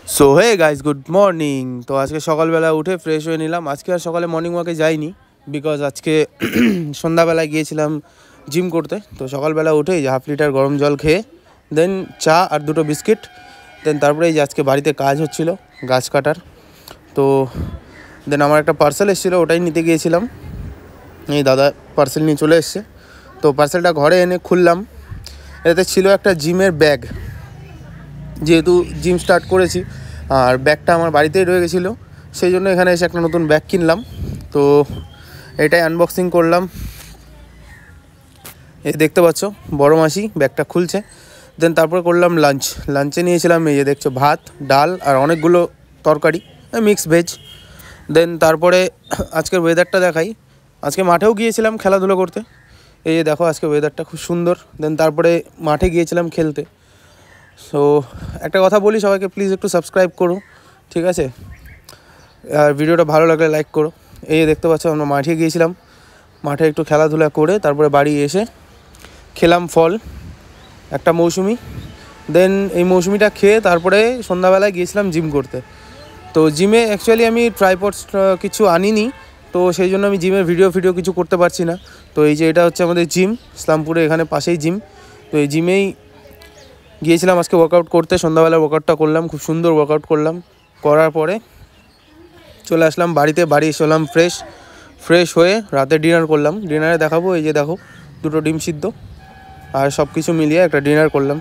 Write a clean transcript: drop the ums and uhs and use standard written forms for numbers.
So hey guys, good morning. তো আজকে সকালবেলা উঠে ফ্রেশ হয়ে নিলাম। আজকে আর সকালে মর্নিং ওয়াকে যাইনি, বিকজ আজকে সন্ধ্যাবেলায় গিয়েছিলাম জিম করতে। তো সকালবেলা উঠেই 1/2 লিটার গরম জল খেয়ে দেন চা আর 2টো বিস্কিট, দেন তারপরে এই যে আজকে বাড়িতে কাজ হচ্ছিল গাছ কাটার। তো দেন আমার একটা পার্সেল এসেছিলো, ওটাই নিতে গিয়েছিলাম। এই দাদা পার্সেল নিয়ে চলে এসছে। তো পার্সেলটা ঘরে এনে খুললাম। এতে ছিল একটা জিমের ব্যাগ, যেহেতু জিম স্টার্ট করেছি আর ব্যাগটা আমার বাড়িতেই রয়ে গেছিলো, সেই জন্য এখানে এসে একটা নতুন ব্যাগ কিনলাম। তো এটাই আনবক্সিং করলাম। এই দেখতে পাচ্ছ বড় মাসি ব্যাগটা খুলছে। দেন তারপরে করলাম লাঞ্চে নিয়েছিলাম এই যে দেখছো ভাত, ডাল আর অনেকগুলো তরকারি, মিক্স ভেজ। দেন তারপরে আজকের ওয়েদারটা দেখাই। আজকে মাঠেও গিয়েছিলাম খেলাধুলো করতে। এই যে দেখো আজকে ওয়েদারটা খুব সুন্দর। দেন তারপরে মাঠে গিয়েছিলাম খেলতে। সো একটা কথা বলি সবাইকে, প্লিজ একটু সাবস্ক্রাইব করো, ঠিক আছে? আর ভিডিওটা ভালো লাগলে লাইক করো। এই দেখতে পাচ্ছ আমরা মাঠে গিয়েছিলাম, মাঠে একটু খেলাধুলা করে তারপরে বাড়ি এসে খেলাম ফল, একটা মৌসুমি। দেন এই মৌসুমিটা খেয়ে তারপরে সন্ধ্যাবেলায় গিয়েছিলাম জিম করতে। তো জিমে অ্যাকচুয়ালি আমি ট্রাইপড কিছু আনিনি, তো সেই জন্য আমি জিমের ভিডিও কিছু করতে পারছি না। তো এই যে এটা হচ্ছে আমাদের জিম, ইসলামপুরে, এখানে পাশেই জিম। তো এই জিমেই গিয়েছিলাম আজকে ওয়ার্কআউট করতে। সন্ধ্যাবেলা ওয়ার্কআউটটা করলাম, খুব সুন্দর ওয়ার্কআউট করলাম। করার পরে চলে আসলাম বাড়িতে। বাড়ি এসে হলাম ফ্রেশ হয়ে রাতে ডিনার করলাম। ডিনারে দেখাবো, এই যে দেখো 2টো ডিম সিদ্ধ আর সব কিছু মিলিয়ে একটা ডিনার করলাম।